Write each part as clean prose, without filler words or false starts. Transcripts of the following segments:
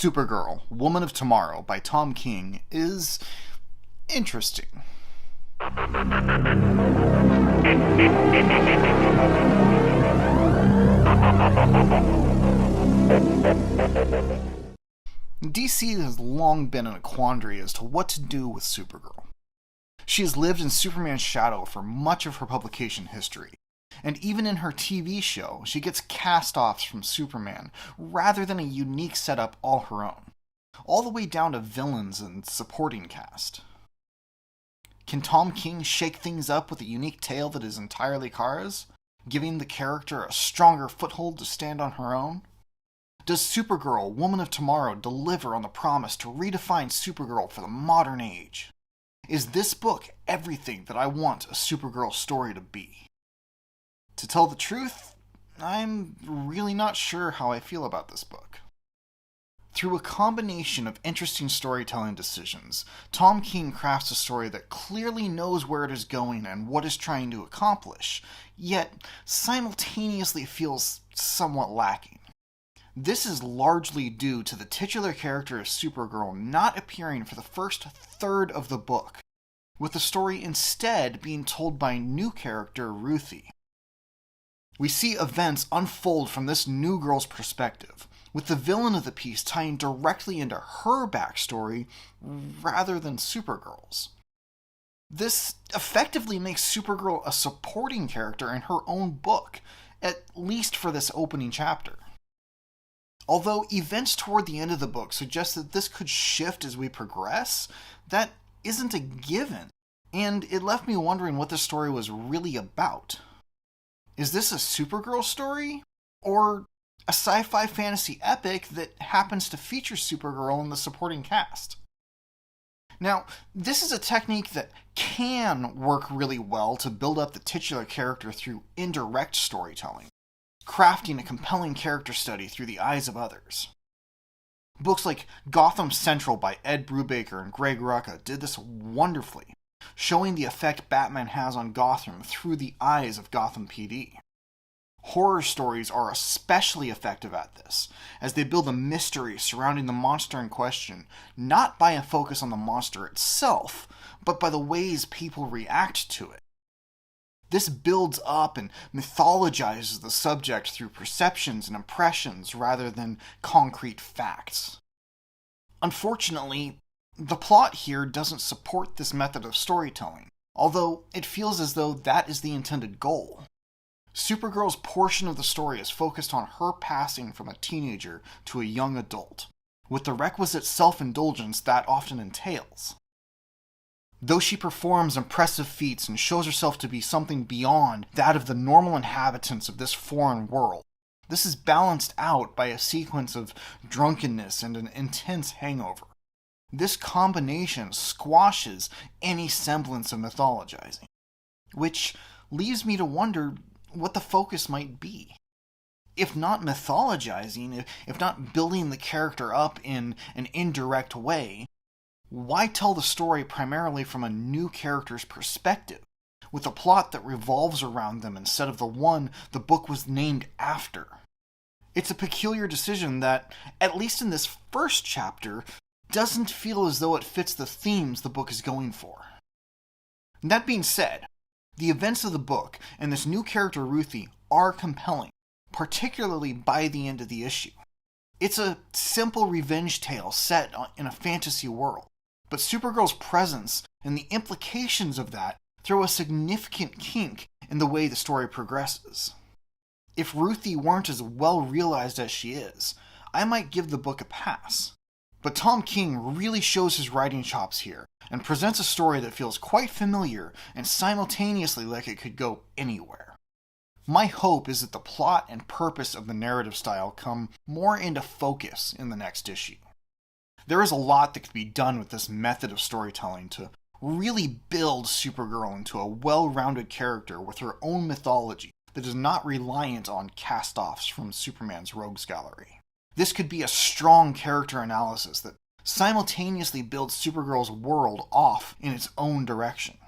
Supergirl, Woman of Tomorrow by Tom King is interesting. DC has long been in a quandary as to what to do with Supergirl. She has lived in Superman's shadow for much of her publication history, and even in her TV show, she gets cast-offs from Superman rather than a unique setup all her own, all the way down to villains and supporting cast. Can Tom King shake things up with a unique tale that is entirely Kara's, giving the character a stronger foothold to stand on her own? Does Supergirl, Woman of Tomorrow deliver on the promise to redefine Supergirl for the modern age? Is this book everything that I want a Supergirl story to be? To tell the truth, I'm really not sure how I feel about this book. Through a combination of interesting storytelling decisions, Tom King crafts a story that clearly knows where it is going and what it's trying to accomplish, yet simultaneously feels somewhat lacking. This is largely due to the titular character of Supergirl not appearing for the first third of the book, with the story instead being told by new character Ruthie. We see events unfold from this new girl's perspective, with the villain of the piece tying directly into her backstory rather than Supergirl's. This effectively makes Supergirl a supporting character in her own book, at least for this opening chapter. Although events toward the end of the book suggest that this could shift as we progress, that isn't a given, and it left me wondering what the story was really about. Is this a Supergirl story? Or a sci-fi fantasy epic that happens to feature Supergirl in the supporting cast? Now, this is a technique that can work really well to build up the titular character through indirect storytelling, crafting a compelling character study through the eyes of others. Books like Gotham Central by Ed Brubaker and Greg Rucka did this wonderfully, showing the effect Batman has on Gotham through the eyes of Gotham PD. Horror stories are especially effective at this, as they build a mystery surrounding the monster in question, not by a focus on the monster itself, but by the ways people react to it. This builds up and mythologizes the subject through perceptions and impressions rather than concrete facts. Unfortunately, the plot here doesn't support this method of storytelling, although it feels as though that is the intended goal. Supergirl's portion of the story is focused on her passing from a teenager to a young adult, with the requisite self-indulgence that often entails. Though she performs impressive feats and shows herself to be something beyond that of the normal inhabitants of this foreign world, this is balanced out by a sequence of drunkenness and an intense hangover. This combination squashes any semblance of mythologizing, which leaves me to wonder what the focus might be. If not mythologizing, if not building the character up in an indirect way, why tell the story primarily from a new character's perspective, with a plot that revolves around them instead of the one the book was named after? It's a peculiar decision that, at least in this first chapter, doesn't feel as though it fits the themes the book is going for. That being said, the events of the book and this new character Ruthie are compelling, particularly by the end of the issue. It's a simple revenge tale set in a fantasy world, but Supergirl's presence and the implications of that throw a significant kink in the way the story progresses. If Ruthie weren't as well realized as she is, I might give the book a pass. But Tom King really shows his writing chops here, and presents a story that feels quite familiar and simultaneously like it could go anywhere. My hope is that the plot and purpose of the narrative style come more into focus in the next issue. There is a lot that could be done with this method of storytelling to really build Supergirl into a well-rounded character with her own mythology that is not reliant on cast-offs from Superman's rogues gallery. This could be a strong character analysis that simultaneously builds Supergirl's world off in its own direction.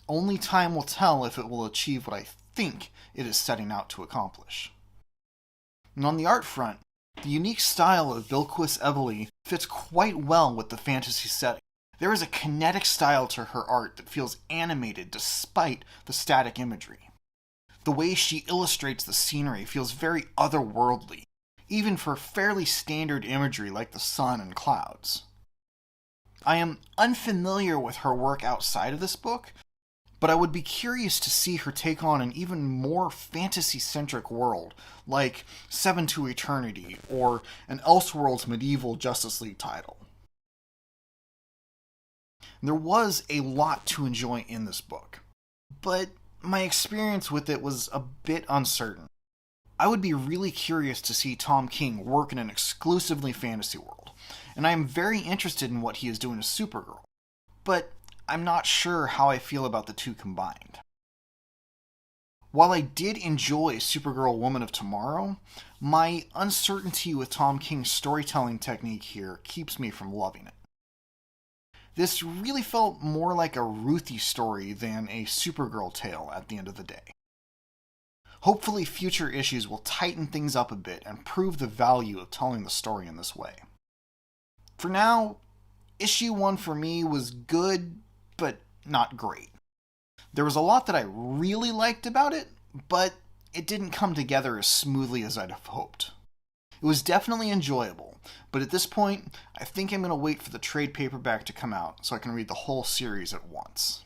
Only time will tell if it will achieve what I think it is setting out to accomplish. And on the art front, The unique style of Bilquis Evely fits quite well with the fantasy setting. There is a kinetic style to her art that feels animated despite the static imagery. The way she illustrates the scenery feels very otherworldly, even for fairly standard imagery like the sun and clouds. I am unfamiliar with her work outside of this book, but I would be curious to see her take on an even more fantasy-centric world, like Seven to Eternity, or an Elseworlds medieval Justice League title. There was a lot to enjoy in this book, but my experience with it was a bit uncertain. I would be really curious to see Tom King work in an exclusively fantasy world, and I am very interested in what he is doing to Supergirl, but I'm not sure how I feel about the two combined. While I did enjoy Supergirl Woman of Tomorrow, my uncertainty with Tom King's storytelling technique here keeps me from loving it. This really felt more like a Ruthie story than a Supergirl tale at the end of the day. Hopefully future issues will tighten things up a bit and prove the value of telling the story in this way. For now, issue 1 for me was good, but not great. There was a lot that I really liked about it, but it didn't come together as smoothly as I'd have hoped. It was definitely enjoyable, but at this point, I think I'm going to wait for the trade paperback to come out so I can read the whole series at once.